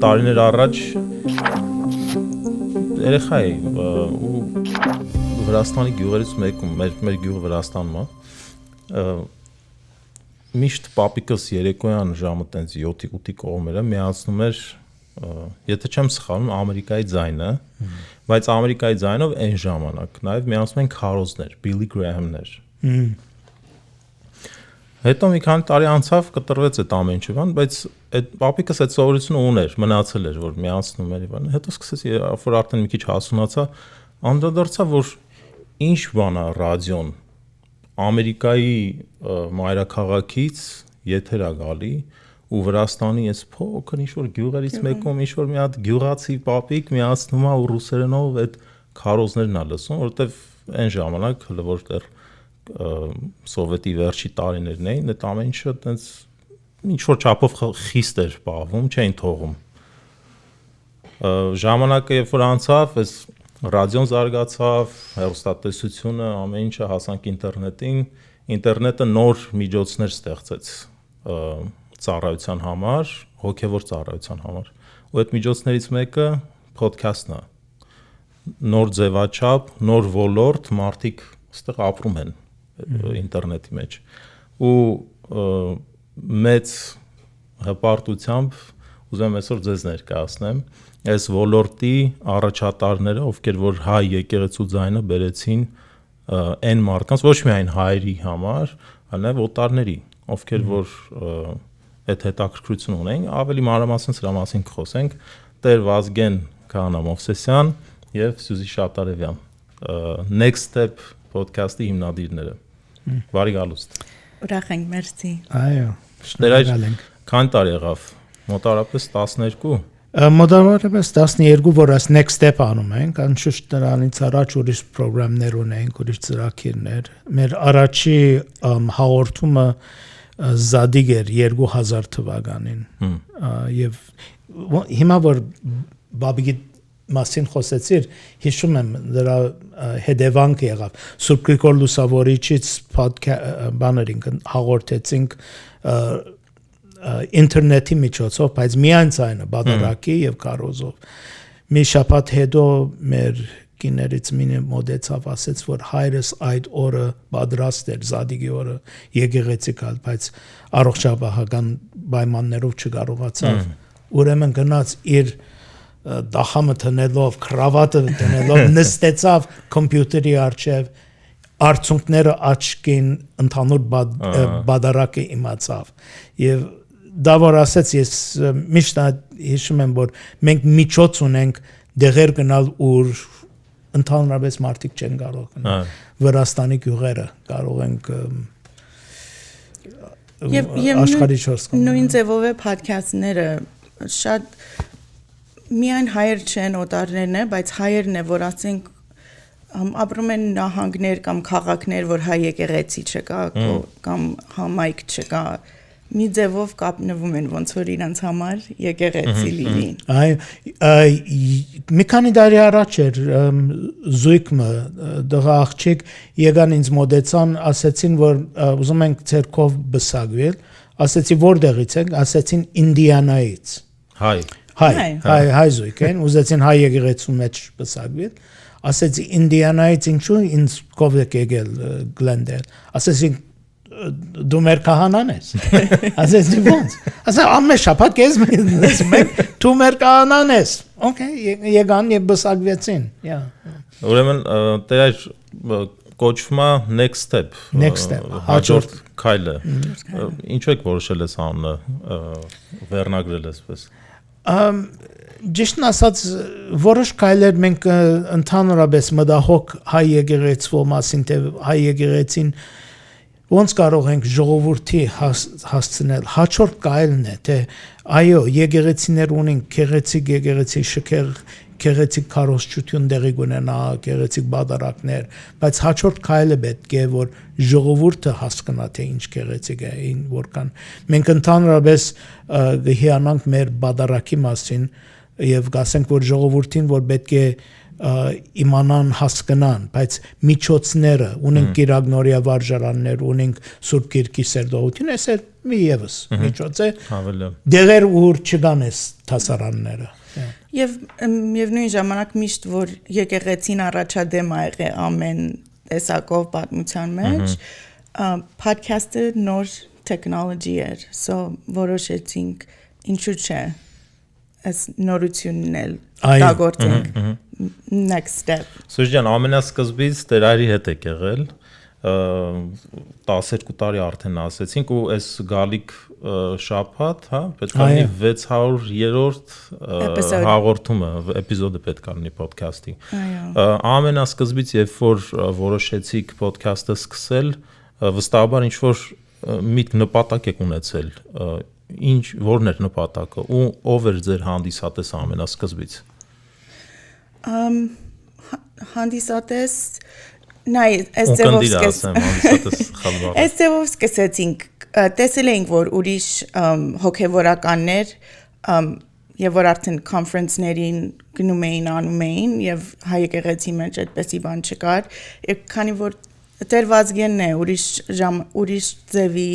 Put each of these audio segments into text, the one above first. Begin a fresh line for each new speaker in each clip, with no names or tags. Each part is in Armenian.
Տարիներ առաջ երեխա էի ու Վրաստանի գյուղերից մեկում մեր գյուղը Վրաստանում է միշտ պապիկս երեկոյան ժամը տենց 7-8 կողմերը միացնում էր եթե չեմ սխալվում Ամերիկայի ձայնը բայց Ամերիկայի ձայնով այն ժամանակ նաև միացնում են քարոզներ Billy Graham-ներ Հետո մի քանի տարի անցավ կտրվեց այդ ամեն ինչը, բայց այդ պապիկս այդ սովորությունը ուներ, մնացել էր, որ միացնում էր եւ հետո սկսեցի, որ արդեն մի քիչ հասունացա, անդրադարձա, որ ինչ բան է ռադիոն Ամերիկայի մայրաքաղաքից եթեր է գալի ու Վրաստանի այս փոքր ինչ որ գյուղերից մեկում ինչ որ մի հատ գյուղացի պապիկ միացնում է ու ռուսերենով այդ քարոզներն է լսում, որովհետեւ այն ժամանակ հələ որտեղ սովետի վերջի տարիներն էին, այդ ամեն ինչը այտենց ինչ որ չափով խիստ էր պահվում, չէին թողում։ Ժամանակը երբ որ անցավ, այս ռադիոն զարգացավ, հեռուստատեսությունը, ամեն ինչը հասանք ինտերնետին, ինտերնետը նոր միջոցներ ստեղծեց ծառայության համար, հոգևոր ծառայության համար։ Ու այդ միջոցներից մեկը փոդքասթն է։ Նոր ձևաչափ, նոր ոլորտ, մարդիկ այստեղ ապրում են ինտերնետի մեջ ու մեծ հպարտությամբ ուզեմ այսօր ձեզ ներկայացնեմ այս ոլորտի առաջատարները ովքեր որ հայ եկեղեցու ձայնը բերեցին այն մարդկանց ոչ միայն հայերի համար այլև օտարների ովքեր որ այդ հետաքրքրություն ունեն ավելի մանրամասն սրա մասին կխոսենք Տեր Վազգեն Քահանա Մովսեսյան եւ Սյուզի Շատարևյան Next Step Փոդքասթի հիմնադիրները Բարի գալուստ
Ուրախ ենք, մերսի
Այո,
շնորհակալ ենք Քանի տարի եղավ մոտավորապես 12
Մոտավորապես 12 որ այս next step անում ենք անշուշտ դրանից առաջ ուրիշ պրոգրամներ ունենք ուրիշ ծրագիրներ մեր առաջի հաղորդումը Զադիգ էր 2000 թվականին եւ հիմա որ բաբիգի մասին խոսեցիր հիշում եմ դրա հետևանքը եղավ Սուրբ Գրիգոր Լուսավորիչից բաներին հաղորդեցինք ինտերնետի միջոցով, բայց միայն ցայնը բادرակի եւ կարոզով։ Մի շաբաթ հետո մեր կիներից մինը մոդեցավ ասեց, որ հայրս այդ օրը պատրաստ էր Զադիգի օրը եկեղեցի գալ, բայց առողջապահական պայմաններով չկարողացավ։ Ուրեմն գնաց իր դախամը տնելով, քրավատը տնելով, նստեցավ կոմպյուտերի առջև, արդյունքները աչքին ընդհանուր բادرակը իմացավ եւ դա որ ասեց ես միշտ հիշում եմ որ մենք միջոց ունենք դեղեր գնալ ուր ընդհանրապես մարդիկ չեն կարող գնալ Վրաստանի գյուղերը կարող ենք աշխարհի 4 կողմերը
նույն ձևով է փոդքասթները շատ միայն հայեր չեն օտարներն է բայց հայերն է որ ասենք ապրում են նահանգներ կամ քաղաքներ որ հայ եկեղեցի չկա կամ համայնք չկա մի ձևով կապնվում են ոնց որ իրանց համար եկեղեցի լինին
այ մի քանի տարի առաջ էր զույգը դղա աղջիկ եկան ինձ մոդեցան ասեցին որ ուզում ենք ցերկով բսակվել ասեցի որտեղից եք ասեցին Ինդիանայից հայ զույգ են ուզեցին հայ եկեղեցու մեջ բսակվել ասեցի Ինդիանայից ինչու ինձ կովեք եկել Գլենդել ասեցի դու մեր քահանան ես ասեցի ոնց ասա ամեն շաբաթ քեզ մեկ դու մեր քահանան ես օքեյ եկան եւ բսակվեցին
Ուրեմն դեր կոչվում է next step հաջորդ քայլը ինչու եք որոշել ես անունը վերնագրել այսպես
Ճիշտն ասած որոշ քայլեր մենք ընդհանրապես մտահոգ հայ եկեղեցու մասին թե հայ եկեղեցին ոնց կարող ենք ժողովրդի հասցնել հաջորդ քայլն է թե այո եկեղեցիներ ունեն եկեղեցի շքեղ գեղեցիկ քարոզչություն դեղի ունենա գեղեցիկ բادرակներ բայց հաջորդ քայլը պետք է որ ժողովուրդը հասկանա թե ինչ գեղեցիկ է որքան մենք ընդհանրապես գհիանանք մեր բادرակի մասին եւ գասենք որ ժողովրդին որ պետք է իմանան հասկանան, բայց միջոցները ունենք կիրագնորիա վարժարաններ, ունենք Սուրբ Գիրքի սերտողություն, այս էլ մի եւս միջոց է։ Դեղեր ուր չկան այս տասարանները։
Եվ նույն ժամանակ միշտ որ եկեղեցին առաջադեմ ա եղել ամեն տեսակով պատմության մեջ, podcast-ը նոր technology էր, so որոշեցինք ինչու՞ չէ as նորությունն էլ դագործենք next step.
Սուժյան ամենասկզբից Տերարի հետ եք եղել 12 տարի արդեն ասեցինք ու այս գալիք շաբաթ, հա, պետք է լինի 600-րդ հաղորդումը, էպիզոդը պետք է լինի podcast-ի։ Ամենասկզբից երբ որ որոշեցիք podcast-ը սկսել, վստահաբար ինչ որ միտք նպատակ եք ունեցել, ինչ որն էր նպատակը ու ով էր ձեր հանդիսատեսը ամենասկզբից։
Հանդիսատես նայ այս ձևով սկսեցինք տեսել էինք որ ուրիշ հոգևորականներ եւ որ արդեն conference-ներին գնում էին անում էին եւ հայ եկեղեցի մեջ այդպեսի բան չկար եւ քանի որ դերվածգենն է ուրիշ ձևի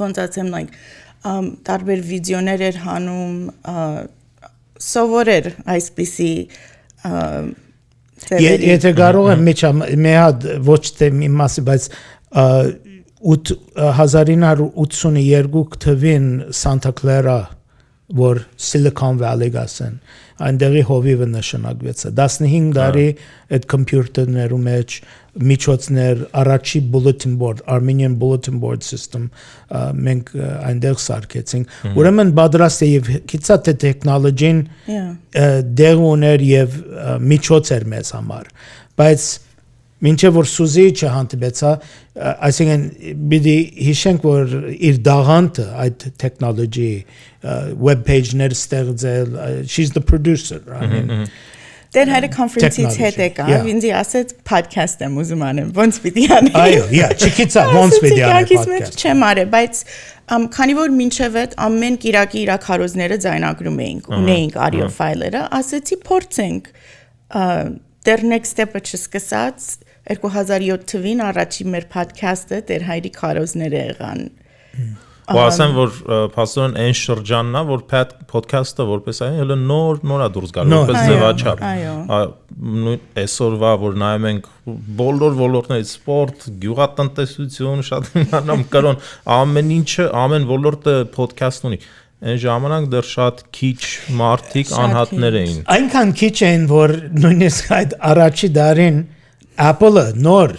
ոնց ասեմ like տարբեր վիդեոներ էր հանում սովոր էր այսպիսի
Եթե կարող եմ մի հատ ոչ թե մի մասի, բայց 1982 թվին Santa Clara, որ Silicon Valley գասեն, այնտեղի հովիվը նշանակվեց։ 15 տարի այդ կոմպյուտերներու մեջ միջոցներ առաջի bulletin board, Armenian bulletin board system մենք այնտեղ սարքեցինք։ Ուրեմն պատրաստ է եւ քիչա թե տեխնոլոգին դեր ուներ եւ միջոց էր մեզ համար։ Բայց մինչև որ Սուզի չհանդիպեցա, այսինքն բիդի հիշենք որ իր դաղանտը այդ տեխնոլոգի web page-ներ ստեղծել, she's the producer, I mean
Դեր հայրը conference-ից հետ եկա, ինձ ասեց podcast եմ ուզում անեմ, ոնց պիտի անեմ։
Այո, չգիտա ոնց պիտի անեմ podcast։
Չեմ արել, բայց քանի որ մինչև այդ ամեն կիրակի իր քարոզները ձայնագրում էինք, ունեինք audio ֆայլերը, ասեցի փորձենք։ Դեր next step-ը չսկսած 2007 թվին առաջի մեր podcast-ը Տեր հայրի քարոզները եղան։
Ու ասեմ որ փաստորեն այն շրջանն է որ podcast-ը որպես այն հələ նորա դուրս գալու որպես ձևաչափ այսօրվա որ նայում ենք բոլոր ոլորտներից սպորտ, գյուղատնտեսություն, շատ իմանամ կրոն ամեն ինչը ամեն ոլորտը podcast ունի այն ժամանակ դեռ շատ քիչ մարդիկ անհատներ էին
այնքան քիչ էին որ նույնիսկ այդ առաջի դարին Apple-ը նոր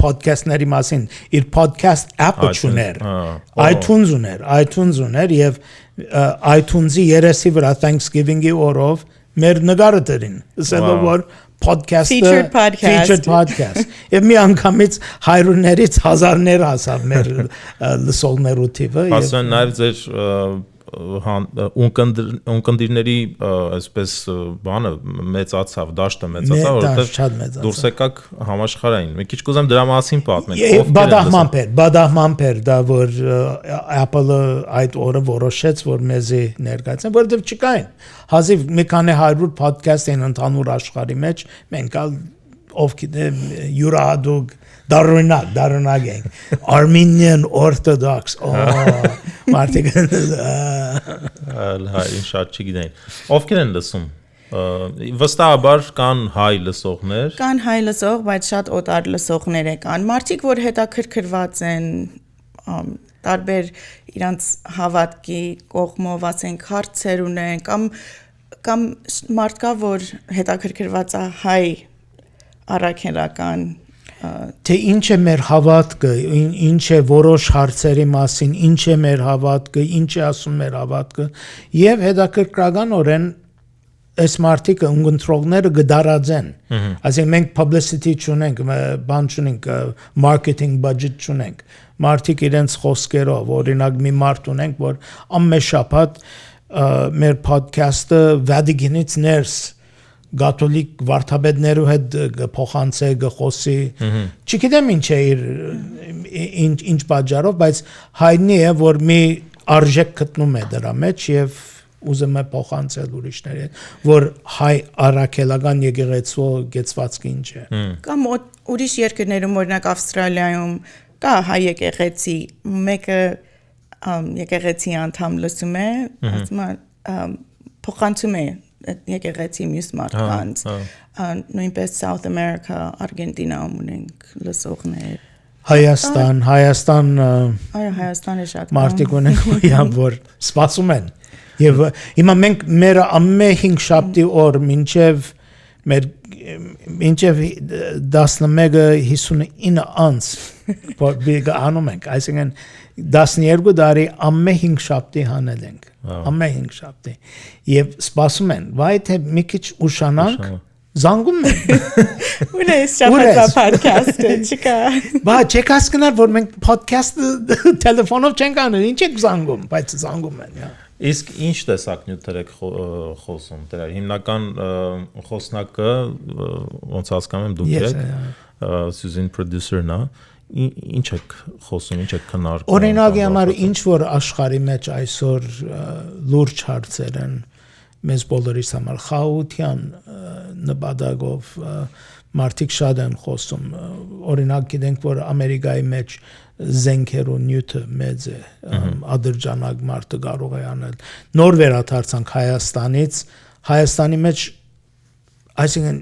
podcast-ների մասին իր podcast app-ը ուներ iTunes ուներ եւ iTunes-ի երեսի վրա Thanksgiving-ի օրով մեր նկարը դրին ասելով որ podcast-ը featured podcast եւ մի անգամից հայրուներից հազարներ հասավ մեր լսողներու թիվը
ասեն նաեւ ձեր ունկնդիրների այսպես բանը մեծացավ, դաշտը մեծացավ, որովհետև դուրս եկակ համաշխարհային։ Մի քիչ կուզեմ դրա մասին պատմեք։
Բադահման էր դա որ Apple-ը այդ օրը որոշեց որ մեզի ներկայացնեն, որովհետև չկային։ Հազիվ մի քանի 100 podcast են ընդհանուր աշխարհի մեջ, մենք ով գիտե յուրահատուկ Darunag Armenian Orthodox մարդիկ
հային շատ չգիտեն ովքեր են լսում վստահաբար կան հայ լսող,
բայց շատ օտար լսողներ կան մարդիկ որ հետաքրքրված են տարբեր իրանց հավատքի կողմով ասենք հարցեր ունեն կամ մարդկա որ հետաքրքրված է հայ առաքելական
թե ինչ է մեր հավատքը, ինչ է որոշ հարցերի մասին, ինչ է մեր հավատքը, ինչ է ասում մեր հավատքը եւ հետաքրքրականորեն այս մարդիկը ունգընտրողները գդարածեն ասենք մենք publicity չունենք բան չունենք marketing budget չունենք մարդիկ իրենց խոսքերով օրինակ մի մարդ ունենք որ ամեն շաբաթ մեր podcast-ը Վադիգինից ներս Գաթոլիկ վարդապետներու հետ փոխանցե գխոսի չգիտեմ ինչ է ինչ պատճառով բայց հայտնի է որ մի արժեք գտնում է դրա մեջ եւ ուզում եմ փոխանցել ուրիշների հետ, որ հայ առաքելական եկեղեցու գեցվածքը ինչ է։
Կամ ուրիշ երկրներում, օրինակ Ավստրալիայում կա հայ եկեղեցի, մեկը եկեղեցի անդամ լսում է, ասում է փոխանցում է եկեղեցի մյուս մարդկանց, նույնպես South America, Argentina-ում ունենք լսողներ։
Հայաստան,
Այո, Հայաստանը շատ
մարդիկ ունենք, որ սպասում են։ Եվ հիմա մենք մեր ամեն 5 շաբթի օր մինչև 11:59 անց բիգ անում ենք, այսինքն 12 տարի ամեն 5 շաբթի հանել ենք, ամեն 5 շաբթի։ Եվ սպասում են, վայ թե մի քիչ ուշանանք, զանգում են։
Ունես շաբաթվա podcast-ը, չկա։
Բա չեք հասկանում, որ մենք podcast-ը տելեֆոնով չենք անում, ինչ եք զանգում, բայց զանգում են, հա։
Իսկ ինչ տեսակ նյութեր եք խոսում, դրա հիմնական խոսնակը ոնց հասկանում եմ դուք եք, Susan producer-ն է, ինչ եք խոսում, ինչ եք քննարկում։
Օրինակի համար ինչ որ աշխարհի մեջ այսօր լուրջ հարցեր են մեզ բոլորիս համար խաղաղության նպատակով մարդիկ շատ են խոսում, օրինակ գիտենք, որ Ամերիկայի մեջ զենքերու նյութը մեծ է, ադրջանակ մարդը կարող է անել։ Նոր վերադարձանք Հայաստանից, Հայաստանի մեջ, այսինքն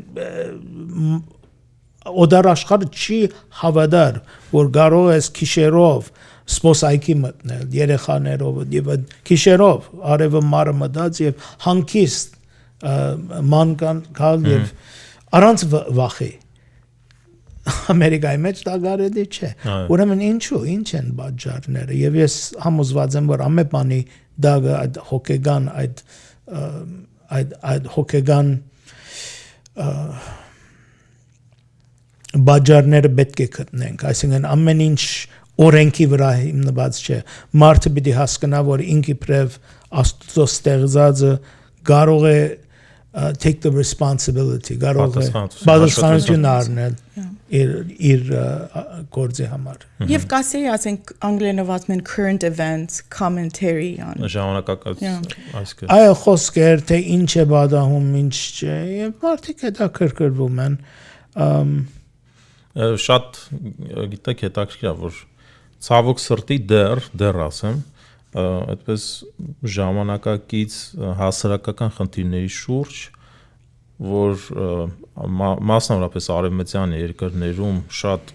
օդար աշխարհը չի հավատար, որ կարող ես քիշերով սպոսայքի մտնել, երեխաներով եւ քիշերով արևը մարը մտած եւ հանգիստ ման կալ եւ առանց վախի Ամերիկայի մեջ դա կարելի չէ։ Ուրեմն ինչու, ինչ են պատճառները եւ ես համոզված եմ, որ ամեն բանի դա այդ հոգեգան այդ հոգեգան պատճառները պետք է գտնենք, այսինքն ամեն ինչ օրենքի վրա հիմնված չէ։ Մարդը պիտի հասկանա, որ ինքը իբրև Աստծո ստեղծածը կարող է take the responsibility, կարող է պատասխանատվություն առնել իր գործի համար։
Եվ կասեի, ասենք անգլերենով ասում են current events commentary ան։
Ժամանակակից այսքը։
Այո, խոսքեր, թե ինչ է պատահում, ինչ չէ, եւ մարդիկ հետաքրքրվում են։
Շատ գիտեք հետաքրքիր է, որ ցավոք սրտի դեռ ասեմ, այդպես ժամանակակից հասարակական խնդիրների շուրջ, որ մասնավորապես արևմտյան երկրներում շատ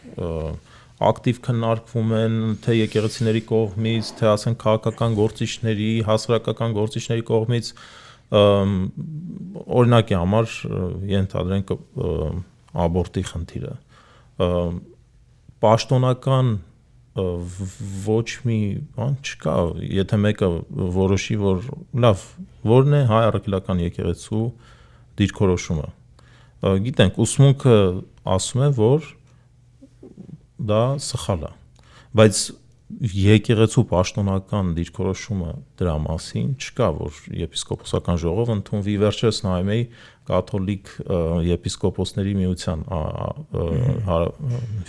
ակտիվ քննարկվում են թե եկեղեցիների կողմից, թե ասենք քաղաքական գործիչների, հասարակական գործիչների կողմից, օրինակի համար ենթադրենք աբորտի խնդիրը, պաշտոնական ոչ մի բան չկա, եթե մեկը որոշի, որ լավ, որն է հայ առաքելական եկեղեցու դիրքորոշումը։ Գիտենք, ուսմունքը ասում է, որ դա սխալ է, բայց եկեղեցու պաշտոնական դիրքորոշումը դրա մասին չկա, որ եպիսկոպոսական ժողովը ընդունվի, վերջերս նայում էի կաթոլիկ եպիսկոպոսների միության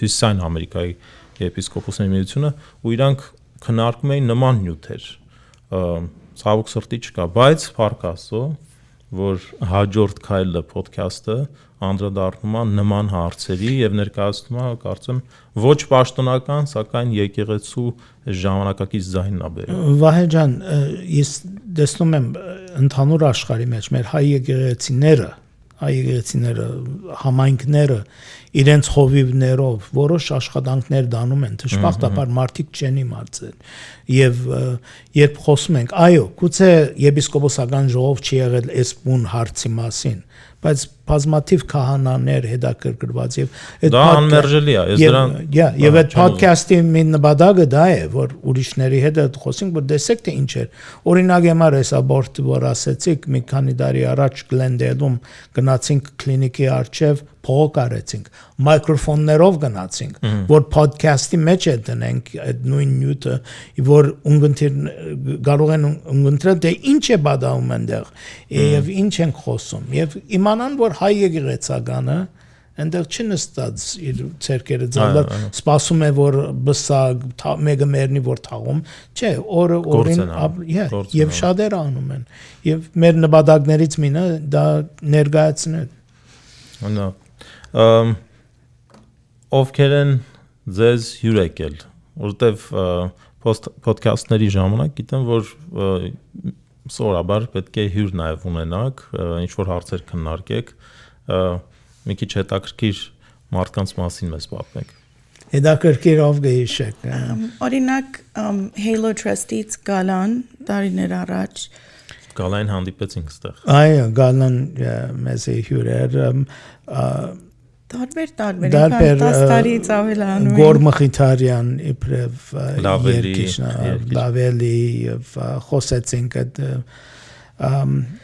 Հյուսիսային Ամերիկայի եպիսկոպոսների միությունը, ու իրանք քննարկում էին նման նյութեր, ցավոք սրտի չկա, բայց փառք Աստծո, որ հաջորդ քայլը Փոդքասթը անդրադառնում է նման հարցերի եւ ներկայացնում է, կարծեմ, ոչ պաշտոնական, սակայն եկեղեցու ժամանակակից ձայնն է բերում։
Վահե ջան, ես տեսնում եմ ընդհանուր աշխարհի մեջ մեր հայ եկեղեցիները համայնքները իրենց հովիվներով որոշ աշխատանքներ դանում են, դժբախտաբար մարդիկ չեն իմացել։ Եվ երբ խոսում ենք, այո, գուցե եպիսկոպոսական ժողով չի եղել այս բուն հարցի մասին, բայց բազմաթիվ քահանաներ հետաքրքրված եւ
դա անմերժելի է, ես դրան
եւ այդ podcast-ի մի նպատակը դա է, որ ուրիշների հետ խոսենք, որ տեսեք թե ինչ է։ Օրինակ համար էս աբորտ, որ ասեցիք, մի քանի տարի առաջ Գլենդեյլում գնացինք կլինիկի առջև, փողոք արեցինք, մայկրոֆոններով գնացինք, որ podcast-ի մեջ է դնենք այդ նույն նյութը, որ ունգընթիր կարող են ունգընտրել թե ինչ է պատահում այնտեղ եւ ինչ են խոսում եւ իմանան, որ հայ եկեղեցականը այնտեղ չի նստած իր ցերկերը ձալը, սպասում է որ բսա մեկը մերնի որ թաղում, չէ, օրը օրին եւ շատերը անում են։ Եվ մեր նպատակներից մինը դա ներկայացնել։
Անա ովքեր են ձեզ հյուր եկել, որովհետեւ Փոդքասթների ժամանակ գիտեմ որ սովորաբար պետք է հյուր նաև ունենաք, ինչ որ հարցեր քննարկեք, մի քիչ հետաքրքիր մարդկանց մասին մեզ պատմեք։
Հետաքրքիր ով գեիշեք։
Օրինակ Halo Trust-ից Գալան տարիներ առաջ
Գալային հանդիպեցինք այդտեղ։
Այո, Գալան մեզ հյուր էր
տարբեր 10 տարից ավել անում
Գոր Մխիթարյան իբրև երկիշնա լավելի եւ խոսեցինք այդ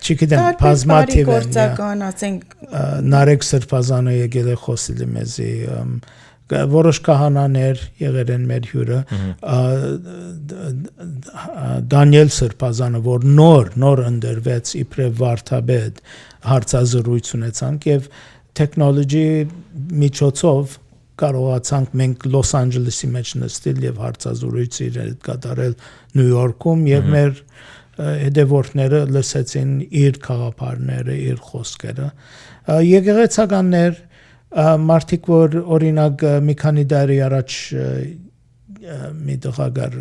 չգիտեմ բազմաթիվ
գործական ասենք
Նարեկ Սրբազանը եկել է խոսել մեզի որոշ քահանաներ եղել են մեր հյուրը Դանիել Սրբազանը որ նոր ընդրվեց իբրև վարդապետ հարցազրույց ունեցանք եւ technology միջոցով կարողացանք մենք Լոս Անջելեսի մեջ նստել եւ հարցազրույց իրար կատարել Նյու Յորքում եւ մեր հետևորդները լսեցին իր խաղապարները, իր խոսքերը։ Եկեղեցականներ մարդիկ որ օրինակ մի քանի տարի առաջ մի տղագար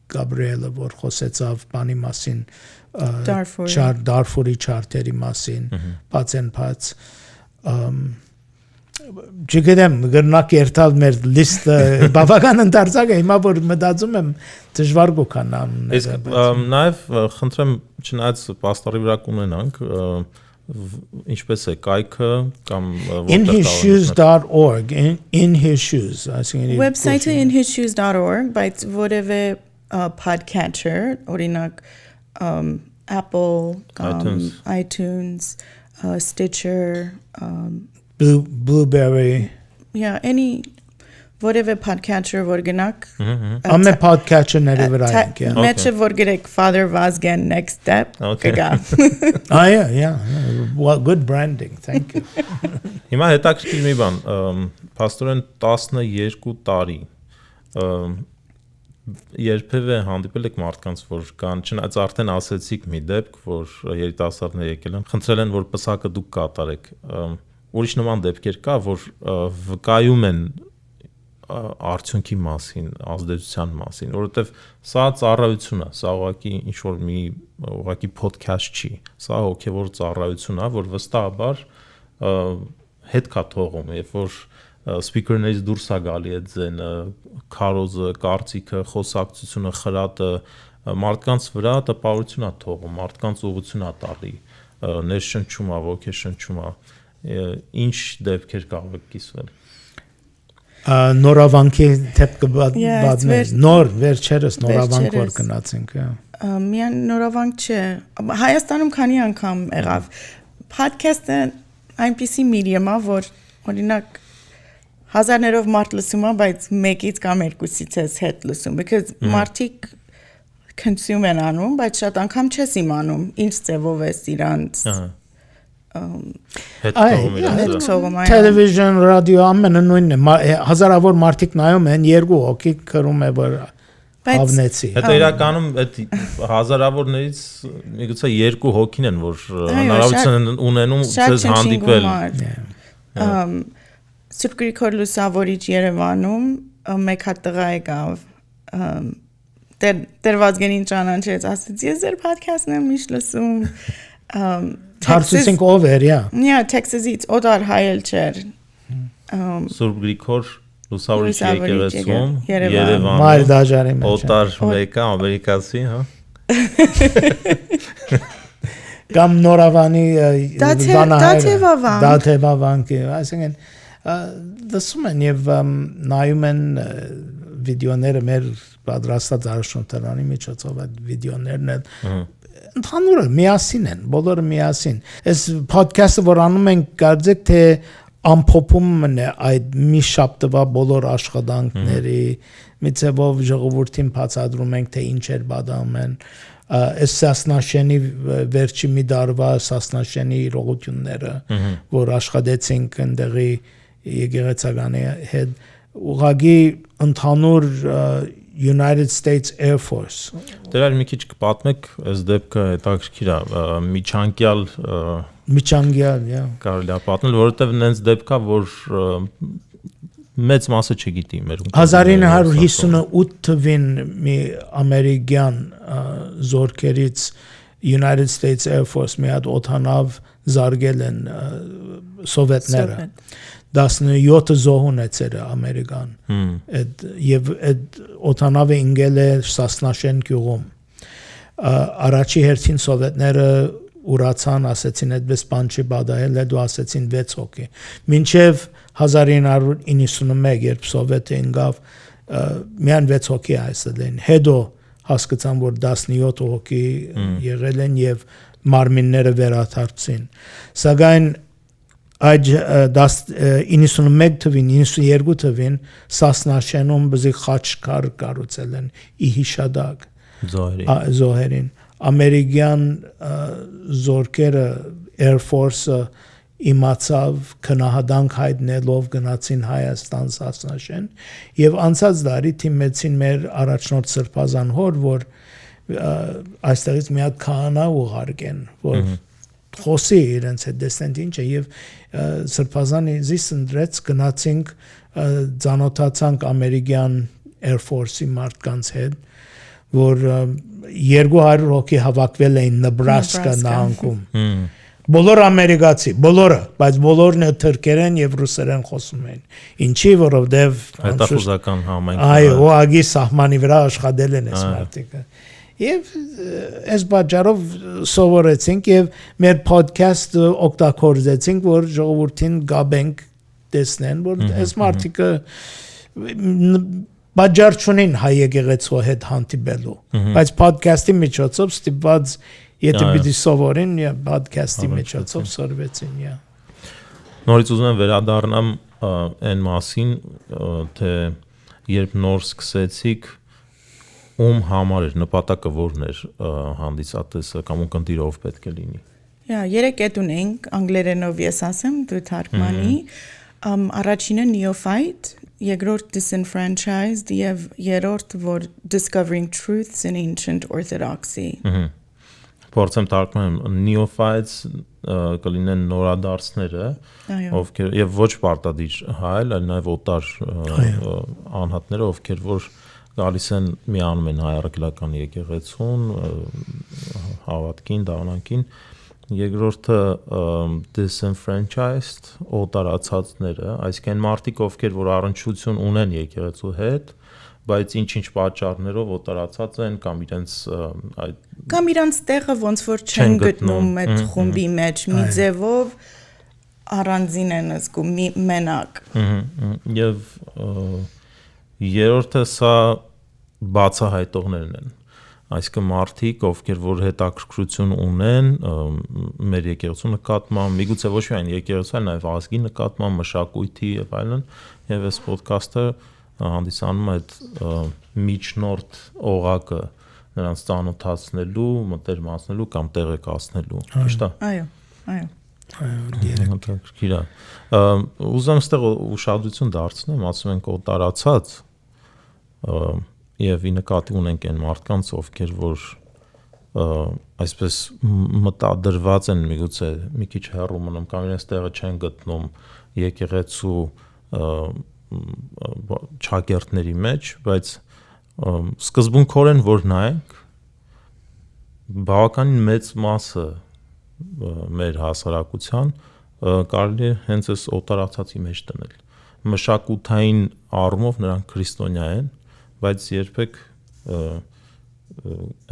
Գաբրիելը որ խոսեցավ բանի մասին Դարֆուրի չարտերի մասին, բացենփած չգիտեմ գրնակ երթալ մեր լիստը բավական ընդարձակ է հիմա որ մտածում եմ դժվար գոքանամ
իսկ նաև խնդրեմ չնայած պաստորի վրա կունենանք ինչպես է կայքը կամ
inhisshoes.org in his shoes
website-ը inhisshoes.org բայց որևէ podcatcher օրինակ Apple iTunes Stitcher
Blueberry
any whatever podcatcher որ գնաք
ամե podcatcher-ների վրա ենք
մեջը որ գրեք Father Vazgen next step կգա
well good branding thank you
հիմա հետաքրքիր մի բան փաստորեն 12 տարի երբևէ հանդիպել եք մարդկանց որ կան չնայած արդեն ասեցիք մի դեպք որ երիտասարդներ եկել են խնդրել են որ պսակը դուք կատարեք ուրիշ նման դեպքեր կա որ վկայում են արդյունքի մասին ազդեցության մասին որովհետև սա ծառայություն է սա ուղղակի ինչ որ մի ուղղակի podcast չի սա հոգևոր ծառայություն է որ վստահաբար հետ կա թողում երբ որ սպիկերներից դուրս է գալի այդ ձենը քարոզը կարծիքը խոսակցությունը խրատը մարդկանց վրա տպավորություն է թողում մարդկանց ուղղություն է տալի ներշնչում է ոգեշնչում է ինչ դեպքեր կարող եք կիսվել
նորավանքի թեփքը բادներ նոր վերջերս նորավանք որ գնացինք
միան նորավանք չէ Հայաստանում քանի անգամ եղավ podcast-ը այնպիսի medium-ա որ օրինակ հազարներով մարդ լսում է բայց մեկից կամ երկուսից ես հետ լսում because մարդիկ consume են անում բայց շատ անգամ չես իմանում ինչ ձևով է իրանց
Television, radio ամենը նույնն է հազարավոր մարդիկ նայում են երկու հոգի քրում է որ հավնեցի
Հետո իրականում այդ հազարավորներից միգուցե երկու հոգին են որ հնարավորություն ունենում ցեզ հանդիպել
Սուրբ Գրիգոր Լուսավորիչ Երևանում մեկ հատ տղա եկավ Տեր Վազգենին ճանաչեց ասեց ես ձեր podcast-ն եմ միշտ լսում
Հարցուցինք ով էր
Texas-ից օտար հայել չէր
Սուրբ Գրիգոր Լուսավորիչ եկեղեցում
Երևանում Մայր դաժարի մեջ
օտար մեկը ամերիկացի հա
Կամ նորավանի
Դաթևավանք
այսինքն լսում են եւ նայում են վիդեոները մեր պատրաստած արշունտարանի միջոցով այդ վիդեոներն են ընդհանուր միասին են բոլորը միասին այս podcast-ը որ անում ենք կարծեք թե ամփոփումն է այդ մի շաբթվա բոլոր աշխատանքների մի ցեվով ժողովրդին բացատրում ենք թե ինչեր բադամ են այս Սասնաշենի վերջի մի դարվա Սասնաշենի իրողությունները որ աշխատեցինք ընդեղի եկեղեցականի հետ ուղղակի ընդհանուր United States Air Force
Դեռ մի քիչ կպատմեք, այս դեպքը հետաքրքիր է, միջանկյալ, կարելի է պատմել, որովհետև նենց դեպք է, որ մեծ մասը չգիտի մեր
1958 թվին մի ամերիկյան զորքերից United States Air Force մի հատ օդանավ զարգել են սովետները 17 զոհ ունեցել է ամերիկան եւ այդ օդանավը ինգել է Սասնաշեն գյուղում առաջի հերթին սովետները ուրացան ասեցին այդպես բան չի բադայել դու ասեցին 6 հոգի մինչեւ 1991 երբ սովետը ինգավ միան 6 հոգի ասել են հետո հասկացան որ 17 հոգի եղել են եւ մարմինները վերաթարցին սակայն այդ 91 թվին 92 թվին Սասնաշենում բզի խաչքար կառուցել են ի հիշադակ զոհերին ամերիկյան զորքերը Air Force-ը իմացավ քնահանդանք հայտնելով գնացին Հայաստան Սասնաշեն եւ անցած տարի թիմեցին մեր առաջնորդ Սրբազան հոր որ այստեղից մի հատ քահանա ուղարկեն որ խոսի իրենց հետ դեսնեն ինչ է եւ Սրբազանը զիսնդրեց գնացինք ծանոթացանք ամերիկյան Air Force-ի մարդկանց հետ որ 200 հոգի հավաքվել էին Նեբրասկա նահանգում բոլոր ամերիկացի բոլորը բայց բոլորն է թուրքերեն եւ ռուսերեն խոսում են ինչի որովհետեւ
հետախուզական համայնք
այո ուղղակի սահմանի վրա աշխատել են այս մարդիկը Եվ այս բաժարով սովորեցինք եւ մեր podcast օգտագործեցինք որ ժողովրդին գաբենք տեսնեն որ այս մարդիկը բաժար չունեն հայ եկեղեցու հետ հանդիպելու բայց podcast-ի միջոցով ստիպված եթե պիտի սովորեն եւ podcast-ի միջոցով սորվեցին
Նորից ուզում եմ վերադառնամ այն մասին թե երբ նոր սկսեցիք ում համար էր նպատակը որն էր հանդիսատեսը կամ ունկնդիրով պետք է լինի
երեք էդ ունենք անգլերենով ես ասեմ դու թարգմանի առաջինը neophyte երկրորդ disenfranchised եւ երրորդ որ discovering truths in ancient orthodoxy
Փորձեմ թարգմանեմ neophytes կլինեն նորադարձները ովքեր եւ ոչ պարտադիր հայ այլ նաեւ օտար անհատները ովքեր որ գալիս են միանում են հայրաքելական եկեղեցուն հավատքին դավանանքին երկրորդը disenfranchised օտարացածները այսինքն մարդիկ ովքեր որ առնչություն ունեն եկեղեցու հետ բայց ինչ-ինչ պատճառներով օտարացած են կամ իրենց
տեղը ոնց որ չեն գտնում այդ խումբի մեջ մի ձևով առանձին են զգում մենակ
եւ երրորդը սա բացահայտողներն են այսինքն մարդիկ ովքեր որ հետաքրքրություն ունեն մեր եկեղեցու նկատմամբ միգուցե ոչ միայն եկեղեցու այլ նաև ազգի նկատմամբ մշակույթի եւ այլն եւ այս ոդքասթը հանդիսանում է այդ միջնորդ օղակը նրանց ծանոթացնելու մտերմացնելու կամ տեղեկացնելու ճիշտ է
այո
ուզում ստեղ ուշադրություն դարձնեմ ասում ենք օտարացած եւ ի նկատի ունենք այն մարդկանց ովքեր որ այսպես մտադրված են միգուցե մի քիչ հեռու մնում կամ իրենց տեղը չեն գտնում եկեղեցու ճակերտների մեջ բայց սկզբունքորեն որ նայենք բավականին մեծ մասը մեր հասարակության կարելի է հենց այս օտարացածի մեջ դնել մշակութային առումով նրանք քրիստոնյա են բայց երբեք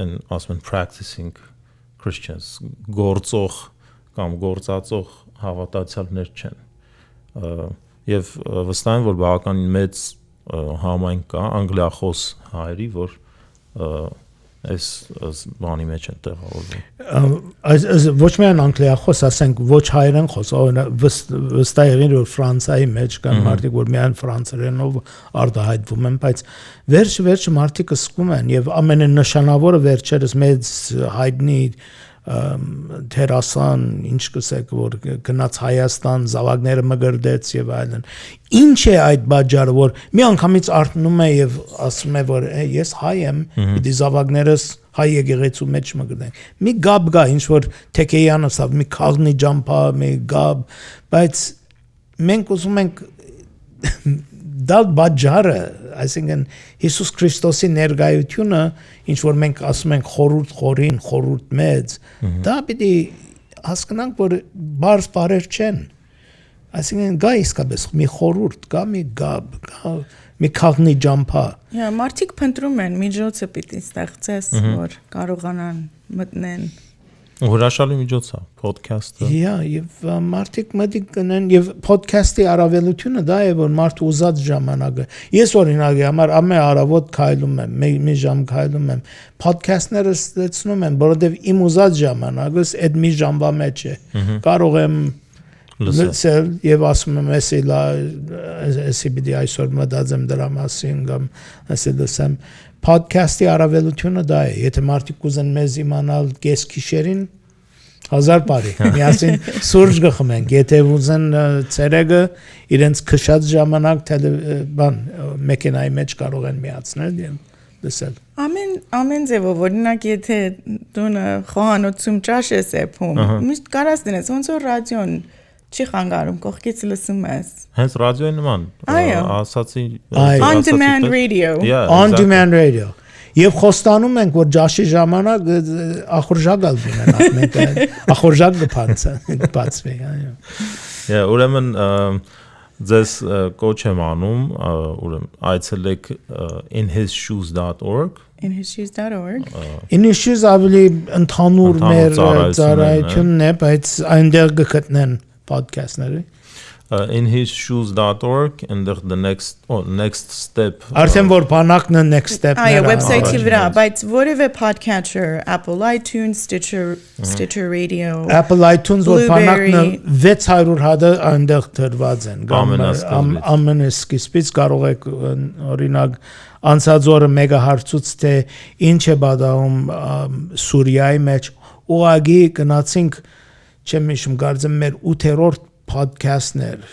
են ասում են practicing Christians գործող կամ գործածող հավատացյալներ չեն եւ վստահ եմ որ բավականին մեծ համայնք կա անգլիախոս հայերի որ այս բանի մեջ են տեղավորվում
ոչ միայն անգլիախոս ասենք ոչ հայերեն խոսող վստահ եղին որ Ֆրանսիայի մեջ կան մարդիկ որ միայն ֆրանսերենով արտահայտվում են բայց վերջ մարդիկ սկում են եւ ամենանշանավորը վերջերս մեծ հայտնի Թերասան, ինչ կսեք, որ գնաց Հայաստան, զավակները մգրդեց եւ այլն։ Ինչ է այդ բաժարը, որ մի անգամից արթնում է եւ ասում է, որ ես հայ եմ, դի զավակներս հայ եկեղեցու մեջ մգրդեն։ Մի գաբ գա, ինչ որ Թեքեյանը ասավ, մի քաղնի ջամփա, մի գաբ, բայց մենք ուզում ենք դալ բաժարը, այսինքն Հիսուս Քրիստոսի ներկայությունը, ինչ որ մենք ասում ենք խորուրդ խորին, խորուրդ մեծ, դա պիտի հասկանանք, որ բարձ բարեր չեն։ Այսինքն գա իսկապես մի խորուրդ, գա մի գաբ, գա մի քաղնի ջամփա։
Մարդիկ փնտրում են միջոցը պիտի ստեղծես, որ կարողանան մտնեն։
Հրաշալի միջոց է փոդքասթը։
Եվ մարդիկ մտիկ կնեն եւ փոդքասթի առավելությունը դա է, որ մարդը ուզած ժամանակը։ Ես օրինակի համար ամեն առավոտ քայլում եմ, մի ժամ քայլում եմ։ Փոդքասթները ստեցնում եմ, որովհետեւ իմ ուզած ժամանակս այդ մի ժամվա մեջ է։ Կարող եմ լսել եւ ասում եմ, էսի պիտի այսօր մտածեմ դրա մասին կամ ասել լսեմ։ Փոդքասթի առավելությունը դա է, եթե մարդիկ ուզեն մեզ իմանալ կեսգիշերին 1000 բարի, միասին սուրճ գխմենք, եթե ուզեն ցերեգը իրենց քշած ժամանակ մեքենայի մեջ կարող են միացնել եւ լսել։
Ամեն ձևով, օրինակ եթե դու խոհանոցում ճաշ ես եփում, միշտ կարաս դնես, ոնց որ ռադիոն չի խանգարում, կողքից լսում ես։
Հենց ռադիոյի նման, ասացի
on demand radio։
On demand radio։ Եվ խոստանում ենք, որ ճաշի ժամանակ ախորժակ ալվինեն, մենք ախորժակ կբացվի, այո։
Ուրեմն ձեզ կոչ եմ անում, ուրեմն այցելեք inhisshoes.org
Inhisshoes ավելի ընդհանուր մեր ծառայությունն է, բայց այնտեղ կգտնեն podcast-ները
inhisshoes.org and the next step
Արդեն որ բանակն է next step
այո website-ի վրա բայց որևէ podcatcher Apple iTunes Stitcher Radio
Apple iTunes որ բանակն 600 հատ այնտեղ դրված են ամենասկիզբից կարող եք օրինակ անցած օրը մեգա հարցուց թե ինչ է բադաում Սուրիայի մեջ ուղագի գնացինք չեմ հիշում կարծեմ մեր 8-րդ podcast-ներ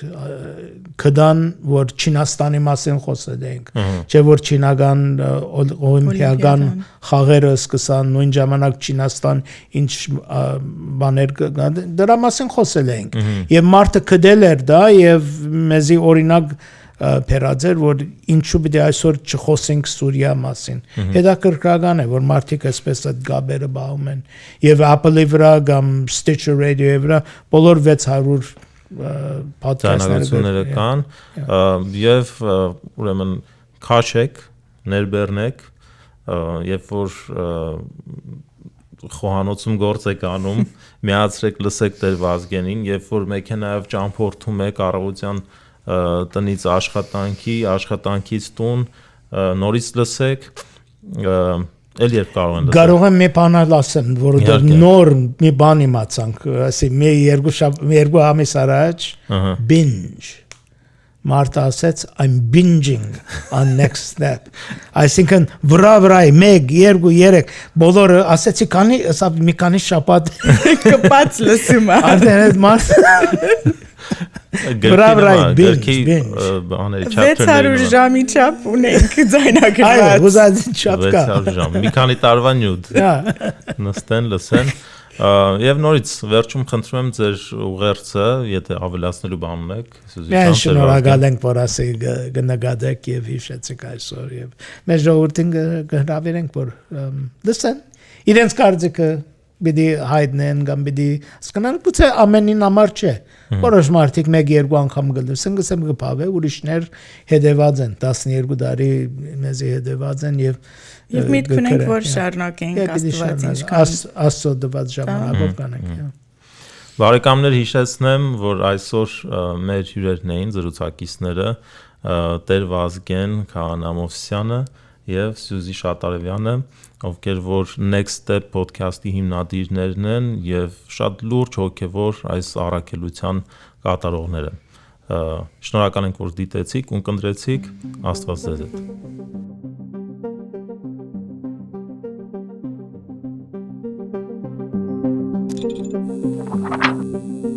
կդան որ Չինաստանի մասին խոսել ենք չէ որ չինական օլիմպիական խաղերը սկսան նույն ժամանակ Չինաստան ինչ բաներ դրա մասին խոսել ենք եւ մարդը կդել էր դա եւ մեզի օրինակ Պերաձեր որ ինչու պիտի այսօր չխոսենք Սուրիա մասին հետաքրքրական է որ մարդիկ այսպես այդ գաբերը բաղում են եւ Apple-ի վրա կամ Stitcher Radio-ի վրա բոլոր 600
podcast-ները կան եւ ուրեմն քաշեք ներբեռնեք երբ որ խոհանոցում գործ եք անում միացրեք լսեք Տեր Վազգենին երբ որ մեքենայով ճամփորդում եք առավոտյան տնից աշխատանքից տուն նորից լսեք էլ երբ կարող
եմ մի բան ասեմ որովհետև նոր մի բան իմացանք ասի մի երկու ամիս առաջ binge Martha ասեց I'm binging on next step այսինքն վրա 1 2 3 բոլորը ասեցի մի քանի շաբաթ
կպած լսում
արդեն այդ Martha
Գրքի բաների chapter-ները
600 ժամի չափ ունենք ձայնագրված
այո ուզածին չափ կա
600 ժամ մի քանի տարվա նյութ նստեն լսեն եւ նորից վերջում խնդրում եմ ձեր ուղերձը եթե ավելացնելու բան ունեք
Մենք շնորհակալ ենք որ ասի գնահատեք եւ հիշեցիք այսօր եւ մեր ժողովրդին կհրավիրենք որ լսեն իրենց կարծիքը Բիդի հայտնեն կամ բիդի սկանան գուցե ամենին համար չէ որոշ մարդիկ 1-2 անգամ գլսեն գսեմ գփավե ուրիշներ հետևած են 12 տարի մեզի հետևած են
եւ միտք ունենք որ շարունակենք Աստված ինչքան
Աստծո դված ժամանակով կանենք
Բարեկամներ հիշեցնեմ որ այսօր մեր հյուրերն էին զրուցակիցները Տեր Վազգեն Քահանամովսյանը եւ Սյուզի Շատարևյանը ովքեր որ Next Step podcast-ի հիմնադիրներն են եւ շատ լուրջ հոգեվոր այս առաքելության կատարողները։ Շնորհակալ ենք որ դիտեցիք, ունկնդրեցիք, Աստված ձեզ հետ։
Thank you.